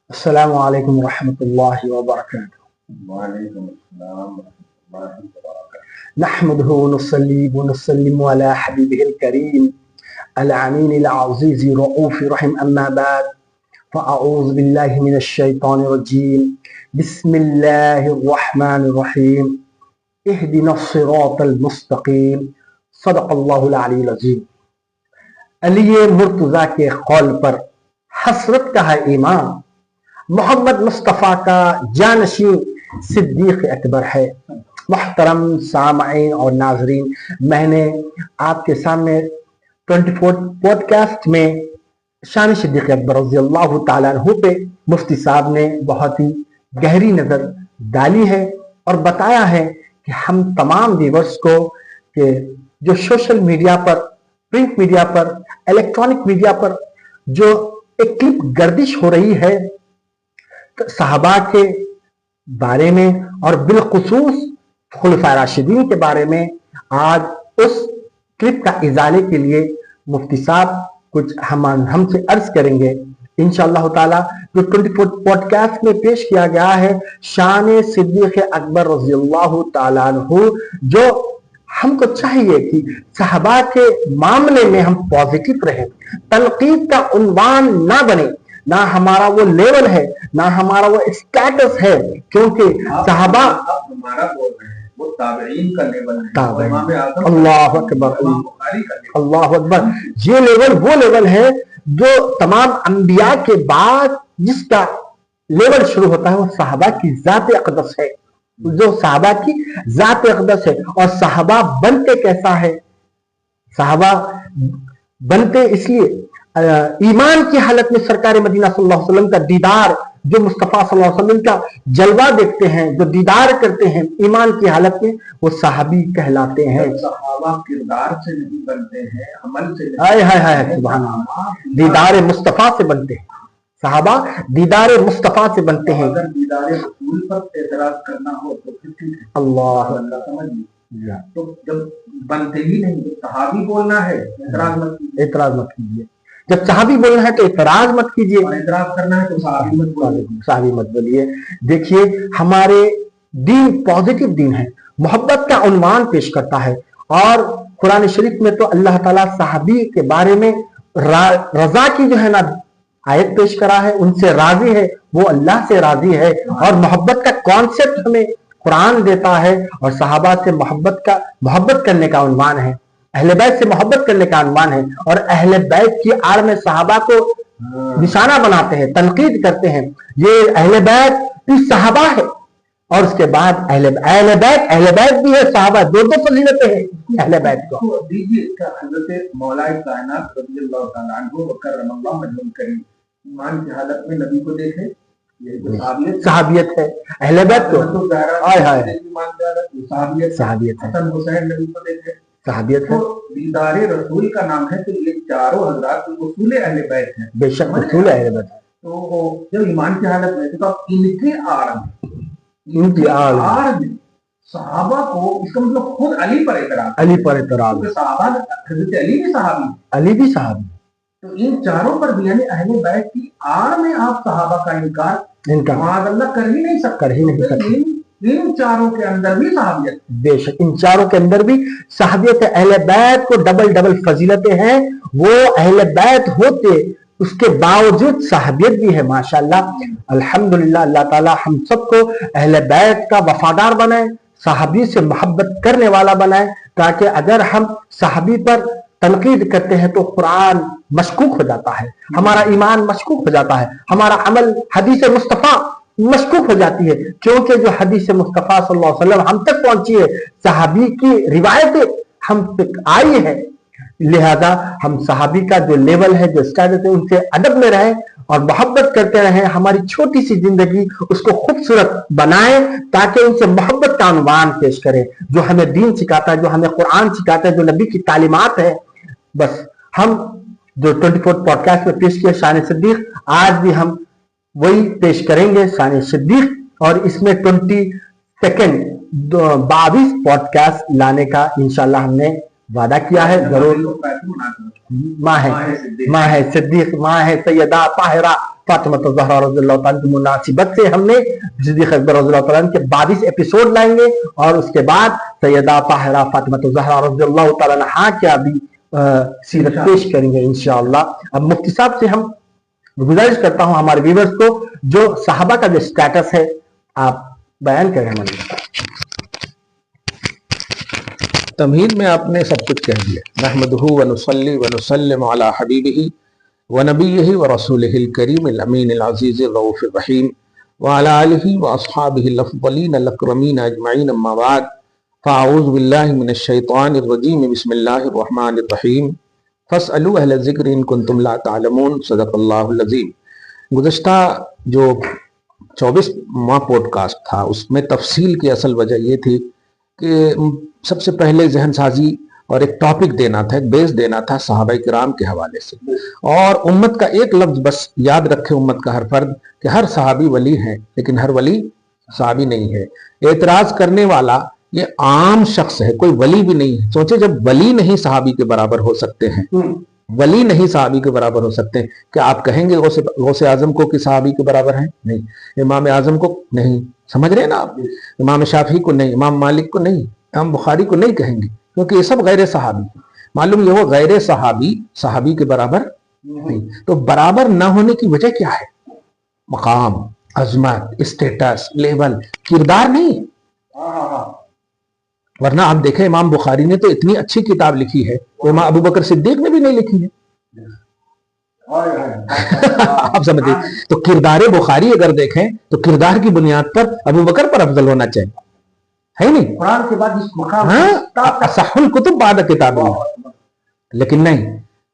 السلام عليكم ورحمة الله وبركاته. وعليكم السلام ورحمة الله وبركاته. نحمده ونصلي ونسلم على حبيبه الكريم الأمين العزيز رؤوف رحيم، أما بعد فأعوذ بالله من الشيطان الرجيم. بسم الله الرحمن الرحيم. اهدنا الصراط المستقيم. صدق الله العلي العظيم. علی مرتضیٰ کے قول پر حسرت کا ہے ایمان، محمد مصطفیٰ کا جانشین صدیق اکبر ہے۔ محترم سامعین اور ناظرین، میں نے آپ کے سامنے 24 پوڈ کاسٹ میں شان صدیق اکبر رضی اللہ تعالیٰ عنہ پہ مفتی صاحب نے بہت ہی گہری نظر ڈالی ہے اور بتایا ہے کہ ہم تمام ویورز کو کہ جو سوشل میڈیا پر، پرنٹ میڈیا پر، الیکٹرانک میڈیا پر جو ایک کلپ گردش ہو رہی ہے صحابہ کے بارے میں اور بالخصوص خلفائے راشدین کے بارے میں، آج اس کلپ کا ازالے کے لیے مفتی صاحب کچھ ہم سے عرض کریں گے انشاءاللہ تعالی۔ جو 24 پوڈ کاسٹ میں پیش کیا گیا ہے شان صدیق اکبر رضی اللہ تعالیٰ عنہ، جو ہم کو چاہیے کہ صحابہ کے معاملے میں ہم پازیٹیو رہیں، تنقید کا عنوان نہ بنے، نہ ہمارا وہ لیول ہے، نہ ہمارا وہ اسٹیٹس ہے، کیونکہ صحابہ ہمارا بول رہے ہیں وہ تابعین کا لیول ہے، امام اعظم اللہ اکبر، اللہ اکبر، یہ لیول وہ لیول ہے جو تمام انبیاء کے بعد جس کا لیول شروع ہوتا ہے وہ صحابہ کی ذات اقدس ہے، جو صحابہ کی ذات اقدس ہے۔ اور صحابہ بنتے کیسا ہے؟ صحابہ بنتے اس لیے ایمان کی حالت میں سرکار مدینہ صلی اللہ علیہ وسلم کا دیدار، جو مصطفیٰ صلی اللہ علیہ وسلم کا جلوہ دیکھتے ہیں، جو دیدار کرتے ہیں ایمان کی حالت میں، وہ صحابی کہلاتے ہیں۔ صحابہ کردار سے نہیں بنتے ہیں، عمل سے آئے ہائے ہائے سبحان اللہ، دیدار مصطفیٰ سے بنتے ہیں، صحابہ دیدار مصطفیٰ سے بنتے ہیں۔ اگر دیدار رسول پر اعتراض کرنا ہو تو پھر ٹھیک ہے، اللہ سمجھ لیجیے، تو جب بنتے ہی نہیں تو صحابی بولنا ہے، اعتراض مت کیجیے، اعتراض مت کیجیے، جب صحابی بولنا ہے تو اعتراض مت کیجیے، اور اعتراض کرنا ہے تو صحابی مت بولیے۔ صحابی مت بولیے۔ دیکھیے ہمارے دین پازیٹیو دین ہے، محبت کا عنوان پیش کرتا ہے، اور قرآن شریف میں تو اللہ تعالیٰ صحابی کے بارے میں رضا کی جو ہے نا آیت پیش کرا ہے، ان سے راضی ہے، وہ اللہ سے راضی ہے، اور محبت کا کانسیپٹ ہمیں قرآن دیتا ہے، اور صحابہ سے محبت کرنے کا عنوان ہے، اہل بیت سے محبت کرنے کا عنوان ہے، اور اہل بیت کی آڑ میں صحابہ کو نشانہ بناتے ہیں، تنقید کرتے ہیں، یہ اہل بیت بھی صحابہ ہے، اور اس کے بعد اہل بیت بھی ہے، صحابہ، دو فضیلتیں ہیں اہل بیت کو۔ دیجیے اس کا حضرت مولا کائنات رضی اللہ تعالیٰ عنہ وکرم اللہ وجہہ کریم ایمان کی حالت میں نبی کو دیکھے، یہ صحابیت ہے، اہل بیت کو آئے ہائے صحابیت ہے، حسن حسین نبی کو دیکھے، صحابیت ہے، تو دیدار رسول کا نام ہے، تو یہ چاروں حضرات اصول اہل بیت ہیں، بے شک اصول اہل بیت ہے۔ تو جب ایمان کی حالت میں تو ان کے آڑ میں صحابہ کو، اس کا مطلب خود علی پر اعتراض، علی پر اعتراض، صحابہ حضرت علی بھی صحابی، علی بھی صحابی، تو ان چاروں پر بھی یعنی اہل بیت کی آڑ میں آپ صحابہ کا انکار معاذ اللہ کر ہی نہیں سکتے۔ ان چاروں کے اندر بھی صحابیت، بے شک ان چاروں کے اندر بھی صحابیت ہے۔ اہل بیت کو ڈبل فضیلتیں ہیں، وہ اہل بیت ہوتے اس کے باوجود صحابیت بھی ہے، ماشاءاللہ الحمدللہ۔ اللہ تعالی ہم سب کو اہل بیت کا وفادار بنائے، صحابی سے محبت کرنے والا بنائے، تاکہ اگر ہم صحابی پر تنقید کرتے ہیں تو قرآن مشکوک ہو جاتا ہے، ہمارا ایمان مشکوک ہو جاتا ہے، ہمارا عمل حدیث مصطفیٰ مشکوک ہو جاتی ہے، کیونکہ جو حدیث مصطفیٰ صلی اللہ علیہ وسلم ہم تک پہنچی ہے، صحابی کی روایتیں ہم تک آئی ہے، لہذا ہم صحابی کا جو لیول ہے، جو اسٹیٹس ہے، ان سے ادب میں رہیں اور محبت کرتے رہیں، ہماری چھوٹی سی زندگی اس کو خوبصورت بنائیں، تاکہ ان سے محبت کا عنوان پیش کریں، جو ہمیں دین سکھاتا ہے، جو ہمیں قرآن سکھاتا ہے، جو نبی کی تعلیمات ہے۔ بس ہم جو 24 پوڈ کاسٹ میں پیش کیا شان صدیق، آج بھی ہم وہی پیش کریں گے شان صدیق، اور اس میں 22 پوڈ کاسٹ لانے کا انشاءاللہ ہم نے وعدہ کیا ہے، ضرور۔ ماہ صدیق، ماہ سیدہ طاہرہ فاطمہ الزہرا رضی اللہ تعالیٰ کی مناسبت سے ہم نے صدیق اکبر رضی اللہ تعالیٰ کے 22 ایپیسوڈ لائیں گے، اور اس کے بعد سیدہ طاہرہ فاطمہ الزہرا رضی اللہ تعالیٰ عنہا کیا بھی سیرت پیش کریں گے انشاءاللہ۔ اب مفتی صاحب سے ہم گزارش کرتا ہوں ہمارے ویورز کو، جو صحابہ کا جو سٹیٹس ہے آپ بیان کریں۔ تمہید میں آپ نے سب کچھ کہہ دیا۔ نحمدہ ونصلی ونسلم علی حبیبہ ونبیہ ورسولہ الکریم الامین العزیز الرؤوف الرحیم وعلی آلہ واصحابہ الافضلین الاکرمین اجمعین، اما بعد فاعوذ باللہ من الشیطان الرجیم، بسم اللہ الرحمن الرحیم، فاسألوا اہل الذکر ان کنتم لا تعلمون، صدق اللہ العظیم۔ گزشتہ جو 24واں پوڈ کاسٹ تھا اس میں تفصیل کی اصل وجہ یہ تھی کہ سب سے پہلے ذہن سازی اور ایک ٹاپک دینا تھا، ایک بیس دینا تھا صحابہ کرام کے حوالے سے، اور امت کا ایک لفظ بس یاد رکھے امت کا ہر فرد کہ ہر صحابی ولی ہیں لیکن ہر ولی صحابی نہیں ہے۔ اعتراض کرنے والا یہ عام شخص ہے، کوئی ولی بھی نہیں ہے۔ سوچے جب ولی نہیں صحابی کے برابر ہو سکتے ہیں، ولی نہیں صحابی کے برابر ہو سکتے ہیں، کیا آپ کہیں گے غوث اعظم کو کہ صحابی کے برابر ہیں؟ نہیں۔ امام اعظم کو نہیں، سمجھ رہے ہیں نا آپ؟ امام شافعی کو نہیں، امام مالک کو نہیں، امام بخاری کو نہیں کہیں گے، کیونکہ یہ سب غیر صحابی۔ معلوم یہ وہ غیر صحابی صحابی کے برابر نہیں۔ تو برابر نہ ہونے کی وجہ کیا ہے؟ مقام، عظمت، اسٹیٹس، لیول، کردار نہیں۔ ورنہ آپ دیکھیں امام بخاری نے تو اتنی اچھی کتاب لکھی ہے، امام ابو بکر صدیق نے بھی نہیں لکھی ہے۔ آپ سمجھتے، تو کردار بخاری اگر دیکھیں تو کردار کی بنیاد پر ابو بکر پر افضل ہونا چاہیے، ہے نہیں؟ قرآن کے بعد اس مقام اصح الکتب بعد کتاب اللہ، لیکن نہیں،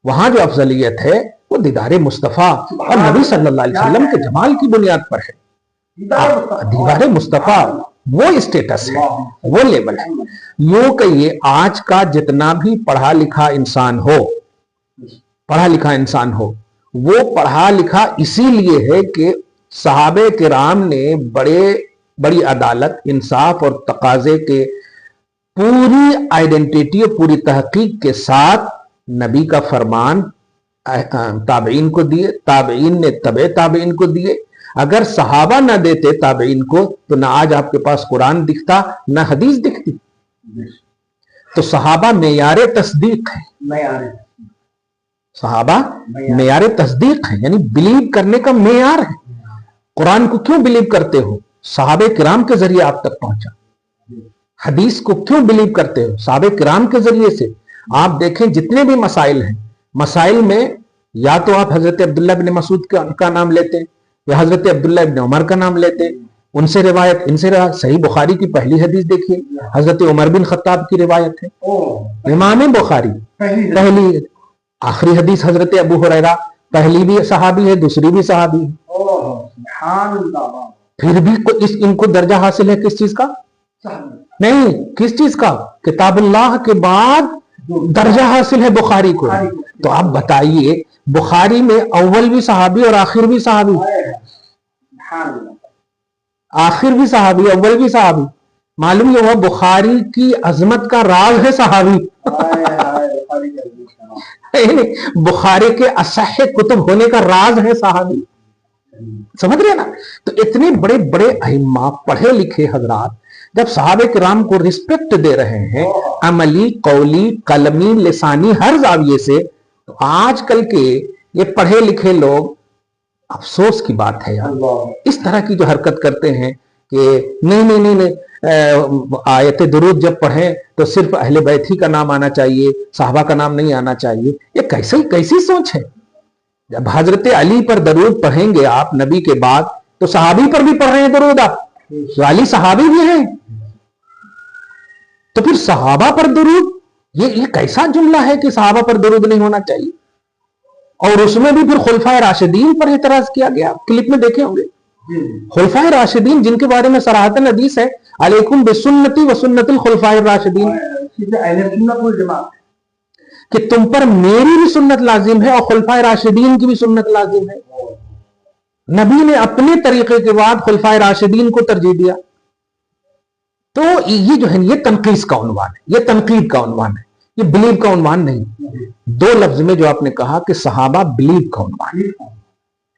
وہاں جو افضلیت ہے وہ دیدار مصطفیٰ اور نبی صلی اللہ علیہ وسلم کے جمال کی بنیاد پر ہے۔ دیدار مصطفیٰ وہ اسٹیٹس ہے، وہ لیول ہے۔ یوں کہ یہ آج کا جتنا بھی پڑھا لکھا انسان ہو وہ پڑھا لکھا اسی لیے ہے کہ صحابہ کرام نے بڑی عدالت، انصاف اور تقاضے کے پوری آئیڈینٹیٹی اور پوری تحقیق کے ساتھ نبی کا فرمان تابعین کو دیے، تابعین نے تبع تابعین کو دیے۔ اگر صحابہ نہ دیتے تابعین کو تو نہ آج آپ کے پاس قرآن دکھتا نہ حدیث دکھتی۔ تو صحابہ معیار تصدیق ہے، صحابہ معیار تصدیق ہے، یعنی بلیو کرنے کا معیار ہے۔ قرآن کو کیوں بلیو کرتے ہو؟ صحابہ کرام کے ذریعے آپ تک پہنچا۔ حدیث کو کیوں بلیو کرتے ہو؟ صحابہ کرام کے ذریعے سے۔ آپ دیکھیں جتنے بھی مسائل ہیں، مسائل میں یا تو آپ حضرت عبداللہ بن مسعود کا نام لیتے ہیں یا حضرت عبداللہ ابن عمر کا نام لیتے، ان سے روایت، ان سے روایت۔ صحیح بخاری کی پہلی حدیث دیکھیے، حضرت عمر بن خطاب کی روایت ہے۔ امام بخاری پہلی، آخری حدیث حضرت ابو ہریرہ، پہلی بھی صحابی ہے، دوسری بھی صحابی ہے۔ پھر بھی ان کو درجہ حاصل ہے کس چیز کا؟ نہیں، کس چیز کا؟ کتاب اللہ کے بعد درجہ حاصل ہے بخاری کو۔ تو آپ بتائیے بخاری میں اول بھی صحابی اور آخر بھی صحابی، آخر بھی صحابی اول بھی صحابی۔ معلوم یہ ہوا بخاری کی عظمت کا راز ہے صحابی۔ بخاری کے اصح کتب ہونے کا راز ہے صحابی، سمجھ رہے نا؟ تو اتنے بڑے بڑے ائمہ، پڑھے لکھے حضرات جب صحابہ کرام کو رسپیکٹ دے رہے ہیں عملی، قولی، قلمی، لسانی، ہر زاویے سے، تو آج کل کے یہ پڑھے لکھے لوگ، افسوس کی بات ہے یار، اس طرح کی جو حرکت کرتے ہیں کہ نہیں آیت درود جب پڑھیں تو صرف اہل بیت ہی کا نام آنا چاہیے، صحابہ کا نام نہیں آنا چاہیے۔ یہ کیسی سوچ ہے؟ جب حضرت علی پر درود پڑھیں گے آپ نبی کے بعد تو صحابی پر بھی پڑھ رہے ہیں درود آپ، تو علی صحابی بھی ہیں، تو پھر صحابہ پر درود، یہ کیسا جملہ ہے کہ صحابہ پر درود نہیں ہونا چاہیے؟ اور اس میں بھی پھر خلفائے راشدین پر اعتراض کیا گیا، کلپ میں دیکھے ہوں گے۔ خلفائے راشدین جن کے بارے میں صراحتاً حدیث ہے علیکم بسنتی و سنت الخلفائے الراشدین، کہ تم پر میری بھی سنت لازم ہے اور خلفائے راشدین کی بھی سنت لازم ہے۔ نبی نے اپنے طریقے کے بعد خلفائے راشدین کو ترجیح دیا۔ تو یہ جو ہے یہ تنقیص کا عنوان ہے، یہ تنقید کا عنوان ہے، یہ بلیو کا عنوان نہیں۔ دو لفظ میں جو آپ نے کہا کہ صحابہ بلیو کا عنوان ہے،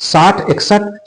60-61,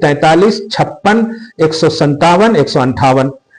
43, 56, 157, 158,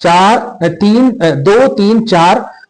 2, 3, 4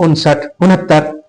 59, 69,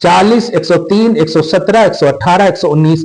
40, 103, 117, 118, 119,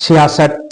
66,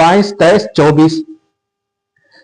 22, 23, 24,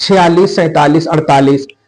46, 47, 48,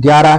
11,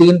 3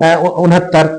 69,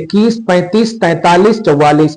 21, 35, 43, 44,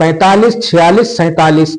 45, 46, 47,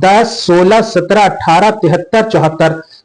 10, 16, 17, 18, 73, 74,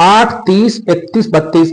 8, 30, 31, 32,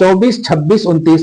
24, 26, 29,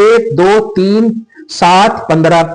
1, 2, 3, 7, 15,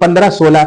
15, 16,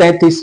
33,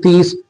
30,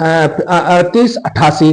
88,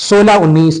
16, 19,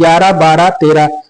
11, 12, 13,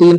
3,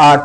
8,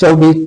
24,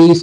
20,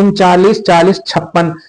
39, 40, 56,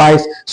22,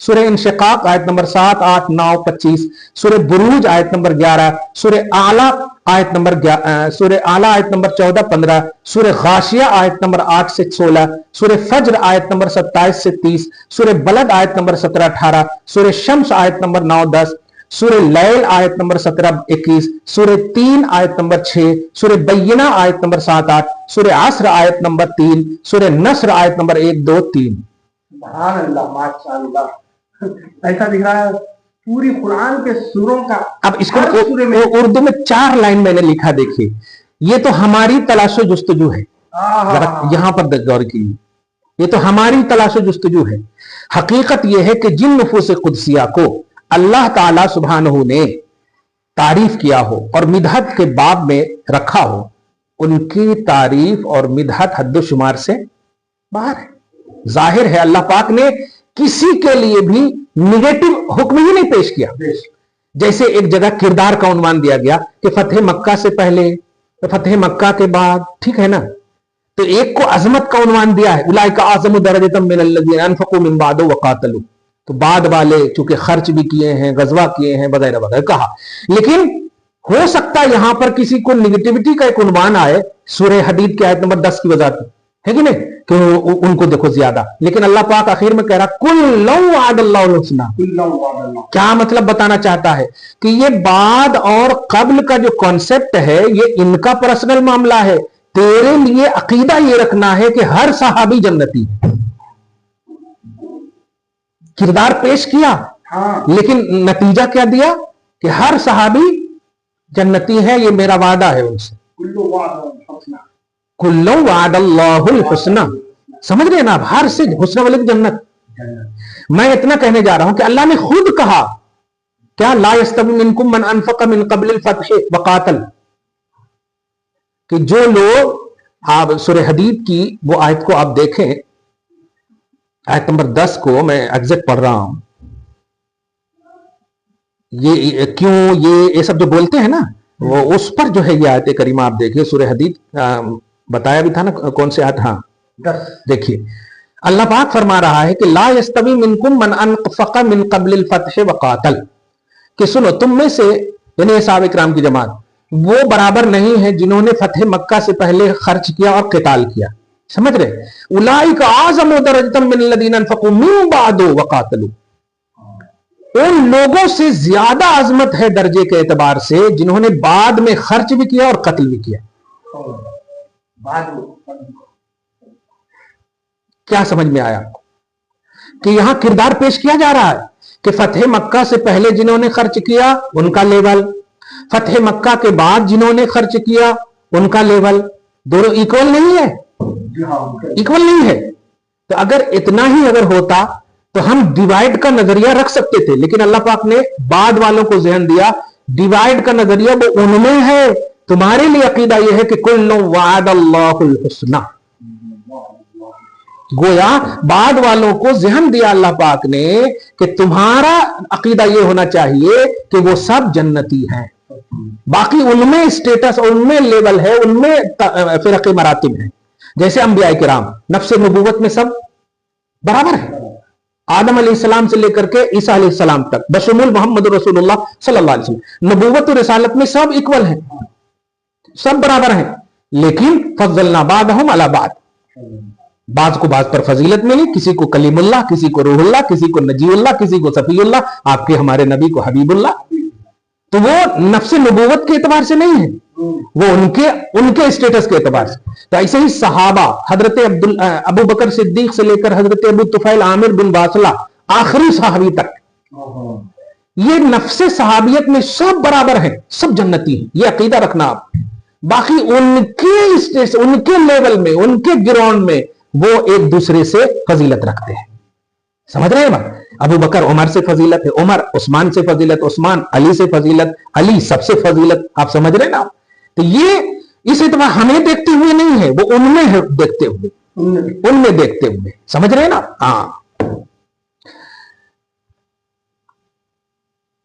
سورہ انشقاق آیت نمبر 7, 8, 9, 25, سورہ بروج آیت نمبر 11, سورہ اعلیٰ آیت نمبر 14, 15, سورہ غاشیہ آیت نمبر 8 سے 16, سورہ فجر آیت نمبر 27 سے 30, سورہ بلد آیت نمبر 17, 18, سورہ شمس آیت نمبر 9, 10, سورہ لیل آیت نمبر 17, 21, سورہ 3 آیت نمبر 6, سورہ بینہ آیت نمبر 7, 8, سورہ عصر آیت نمبر 3, سورہ نصر آیت نمبر 1, 2, 3. سبحان اللہ، ماشاء اللہ. ایسا دکھ رہا ہے پوری قرآن کے سوروں کا. اب اس کو اردو میں 4 لائن میں نے لکھا، دیکھیے یہ تو ہماری تلاش و جستجو ہے. یہاں پر غور کیجیے، یہ تو ہماری تلاش و جستجو ہے. حقیقت یہ ہے کہ جن نفوس قدسیہ کو اللہ تعالی سبحانہ نے تعریف کیا ہو اور مدحت کے باب میں رکھا ہو، ان کی تعریف اور مدحت حد و شمار سے باہر ہے. ظاہر ہے اللہ پاک نے کسی کے لیے بھی نیگیٹو حکم ہی نہیں پیش کیا. جیسے ایک جگہ کردار کا عنوان دیا گیا کہ فتح مکہ سے پہلے، فتح مکہ کے بعد، ٹھیک ہے نا. تو ایک کو عظمت کا عنوان دیا ہے، اولئک اعظم درجۃ من الذین انفقوا من بعد وقاتلوا، تو بعد والے چونکہ خرچ بھی کیے ہیں، غزوہ کیے ہیں وغیرہ وغیرہ کہا. لیکن ہو سکتا ہے یہاں پر کسی کو نیگیٹیوٹی کا ایک عنوان آئے سورہ حدید کی آیت نمبر 10 کی وجہ ہے کہ نہیں، کہ ان کو دیکھو زیادہ. لیکن اللہ پاک آخر میں کہہ رہا کل وعد اللہ الحسنی. کیا مطلب بتانا چاہتا ہے کہ یہ بعد اور قبل کا جو کانسیپٹ ہے یہ ان کا پرسنل معاملہ ہے. تیرے لیے عقیدہ یہ رکھنا ہے کہ ہر صحابی جنتی ہے. کردار پیش کیا لیکن نتیجہ کیا دیا کہ ہر صحابی جنتی ہے، یہ میرا وعدہ ہے ان سے. کلو وعد اللہ الحسنی. سمجھ رہے ہیں نا آپ، ہر سے حسنہ والی جنت. میں اتنا کہنے جا رہا ہوں کہ اللہ نے خود کہا کیا لا یستوی منکم من انفق من قبل الفتح وقاتل، کہ جو لوگ، آپ سورہ حدید کی وہ آیت کو آپ دیکھیں، آیت نمبر 10 کو میں ایگزیکٹ پڑھ رہا ہوں. یہ کیوں یہ سب جو بولتے ہیں نا وہ اس پر جو ہے یہ آیت کریمہ آپ دیکھیں. سورہ حدید بتایا بھی تھا نا کون سے آیت. ہاں دیکھیے اللہ پاک فرما رہا ہے کہ لا یستوی منکم من انفق من قبل الفتح وقاتل، کہ سنو تم میں سے یعنی صحابہ کرام کی جماعت وہ برابر نہیں ہے جنہوں نے فتح مکہ سے پہلے خرچ کیا اور قتال کیا. سمجھ رہے؟ اولئک اعظم درجۃ من الذین انفقوا من بعد وقاتلوا، ان لوگوں سے زیادہ عظمت ہے درجے کے اعتبار سے جنہوں نے بعد میں خرچ بھی کیا اور قتل بھی کیا. کیا سمجھ میں آیا کہ یہاں کردار پیش کیا جا رہا ہے کہ فتح مکہ سے پہلے جنہوں نے خرچ کیا ان کا لیول، فتح مکہ کے بعد جنہوں نے خرچ کیا ان کا لیول، دونوں ایکول نہیں ہے. ایکول نہیں ہے. تو اگر اتنا ہی اگر ہوتا تو ہم ڈیوائڈ کا نظریہ رکھ سکتے تھے، لیکن اللہ پاک نے بعد والوں کو ذہن دیا ڈیوائڈ کا نظریہ وہ ان میں ہے. تمہارے لیے عقیدہ یہ ہے کہ کل وعد اللہ الحسنی. گویا بعد والوں کو ذہن دیا اللہ پاک نے کہ تمہارا عقیدہ یہ ہونا چاہیے کہ وہ سب جنتی ہیں. باقی ان میں اسٹیٹس، ان میں لیول ہے، ان میں فرقے مراتب ہیں. جیسے انبیاء کرام نفس نبوت میں سب برابر ہیں، آدم علیہ السلام سے لے کر کے عیسیٰ علیہ السلام تک، بشمول محمد رسول اللہ صلی اللہ علیہ وسلم. نبوت و رسالت میں سب ایکول ہیں، سب برابر ہیں. لیکن فضلنا بعضهم علی بعض، بعض کو بعض پر فضیلت ملی. کسی کو کلیم اللہ، کسی کو روح اللہ، کسی کو نجی اللہ، کسی کو صفی اللہ، آپ کے ہمارے نبی کو حبیب اللہ. تو وہ نفس نبوت کے اعتبار سے نہیں ہے، وہ ان کے اسٹیٹس کے اعتبار سے. تو ایسے ہی صحابہ حضرت ابو بکر صدیق سے لے کر حضرت ابو طفیل عامر بن واصلہ آخری صحابی تک، یہ نفس صحابیت میں سب برابر ہیں، سب جنتی ہیں. یہ عقیدہ رکھنا آپ. باقی ان کے لیول میں، ان کے گراؤنڈ میں وہ ایک دوسرے سے فضیلت رکھتے ہیں. سمجھ رہے ہیں بات؟ ابو بکر عمر سے فضیلت ہے، عمر عثمان سے فضیلت، عثمان علی سے فضیلت، علی سب سے فضیلت. آپ سمجھ رہے ہیں نا؟ تو یہ اس اعتبار ہمیں دیکھتے ہوئے نہیں ہے، وہ ان میں ہے دیکھتے ہوئے، ان میں دیکھتے ہوئے. سمجھ رہے ہیں نا؟ ہاں.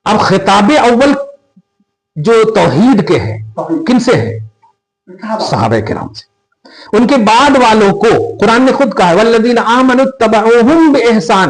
اب خطاب اول جو توحید کے ہیں کن سے ہے؟ صحابہ کرام سے. ان کے بعد والوں کو قرآن نے خود کہا والذین آمنوا اتبعوہم بإحسان،